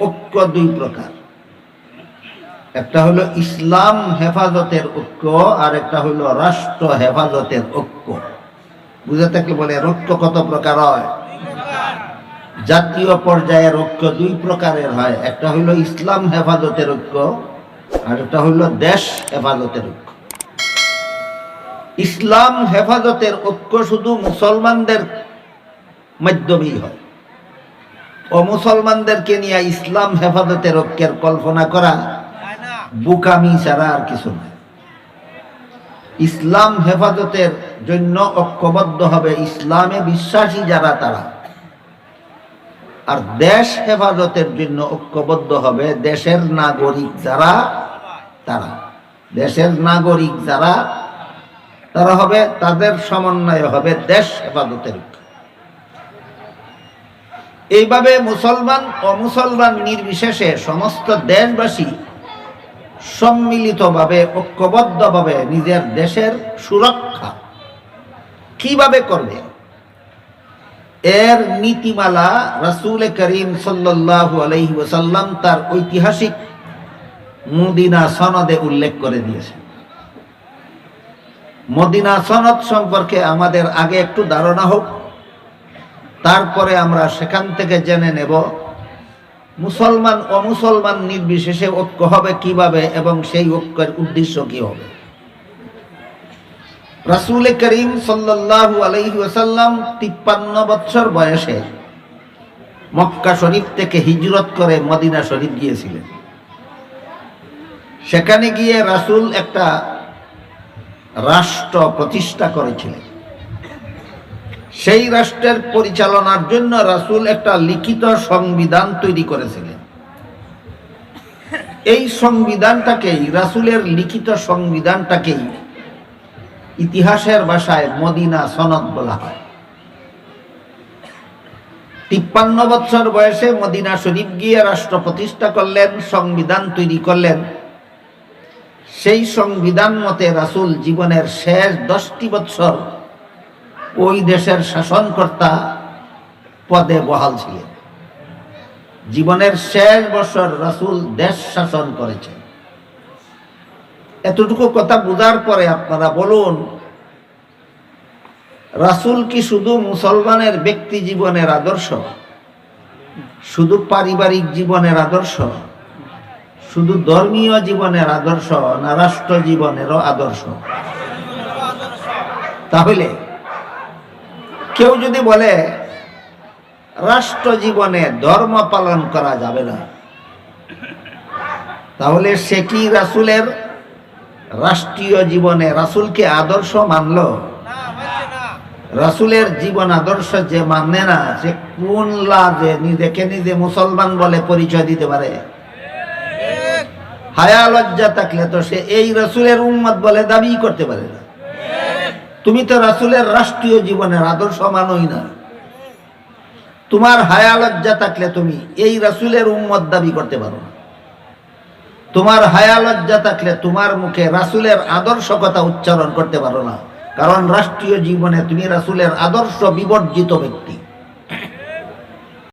ঐক্য দুই প্রকার, একটা হলো ইসলাম হেফাজতের ঐক্য আর একটা হলো রাষ্ট্র হেফাজতের ঐক্য। বুঝে থাকলে বলে ঐক্য কত প্রকার হয়? জাতীয় পর্যায়ের ঐক্য দুই প্রকারের হয়, একটা হলো ইসলাম হেফাজতের ঐক্য আর একটা হলো দেশ হেফাজতের ঐক্য। ইসলাম হেফাজতের ঐক্য শুধু মুসলমানদের মাধ্যমেই হয়। অমুসলমানদেরকে নিয়ে ইসলাম হেফাজতের ঐক্যের কল্পনা করা বুকামি ছাড়া আর কিছু নয়। ইসলাম হেফাজতের জন্য ঐক্যবদ্ধ হবে ইসলামে বিশ্বাসী যারা তারা, আর দেশ হেফাজতের জন্য ঐক্যবদ্ধ হবে দেশের নাগরিক যারা তারা। দেশের নাগরিক যারা তারা হবে, তাদের সমন্বয় হবে দেশ হেফাজতের ঐক্য। এইভাবে মুসলমান অমুসলমান নির্বিশেষে সমস্ত দেশবাসী সম্মিলিতভাবে ঐক্যবদ্ধভাবে নিজের দেশের সুরক্ষা কিভাবে করবে এর নীতিমালা রাসূল করিম সাল্লাল্লাহু আলাইহি ওয়াসাল্লাম তার ঐতিহাসিক মদিনা সনদে উল্লেখ করে দিয়েছেন। মদিনা সনদ সম্পর্কে আমাদের আগে একটু ধারণা হোক, তারপরে আমরা সেখান থেকে জেনে নেব মুসলমান অমুসলমান নির্বিশেষে ঐক্য হবে কিভাবে এবং সেই ঐক্যের উদ্দেশ্য কি হবে। রাসূল করিম সাল্লাল্লাহু আলাইহি ওয়াসাল্লাম 53 বছর বয়সে মক্কা শরীফ থেকে হিজরত করে মদিনা শরীফ গিয়েছিলেন। সেখানে গিয়ে রাসূল একটা রাষ্ট্র প্রতিষ্ঠা করেছিলেন। সেই রাষ্ট্রের পরিচালনার জন্য রাসূল একটা লিখিত সংবিধান তৈরি করেছিলেন। এই সংবিধানটাকেই, রাসূলের লিখিত সংবিধানটাকেই ইতিহাসের ভাষায় মদিনা সনদ বলা হয়। 53 বছর বয়সে মদিনা শরীফ গিয়ে রাষ্ট্র প্রতিষ্ঠা করলেন, সংবিধান তৈরি করলেন। সেই সংবিধান মতে রাসূল জীবনের শেষ 10টি বছর ওই দেশের শাসনকর্তা পদে বহাল ছিলেন। জীবনের শেষ বছর রাসূল দেশ শাসন করেছেন। এতটুকু কথা বোঝার পরে আপনারা বলুন, রাসূল কি শুধু মুসলমানের ব্যক্তি জীবনের আদর্শ, শুধু পারিবারিক জীবনের আদর্শ, শুধু ধর্মীয় জীবনের আদর্শ, না রাষ্ট্র জীবনেরও আদর্শ? তাহলে কেউ যদি বলে রাষ্ট্র জীবনে ধর্ম পালন করা যাবে না, তাহলে সে কি রাসূলের রাষ্ট্রীয় জীবনে রাসূলকে আদর্শ মানল? রাসূলের জীবন আদর্শ যে মানে না, সে কোন লাভে নিজেকে নিজে মুসলমান বলে পরিচয় দিতে পারে? হায়া লজ্জা থাকলে তো সে এই রাসূলের উম্মত বলে দাবি করতে পারে না। তুমি তো রাসূলের রাষ্ট্রীয় জীবনের আদর্শ মানোই না। তোমার হায়া লজ্জা থাকলে তুমি এই রাসূলের উম্মত দাবি করতে পারো না। তোমার হায়া লজ্জা থাকলে তোমার মুখে রাসূলের আদর্শ কথা উচ্চারণ করতে পারো না, কারণ রাষ্ট্রীয় জীবনে তুমি রাসূলের আদর্শ বিবর্জিত ব্যক্তি।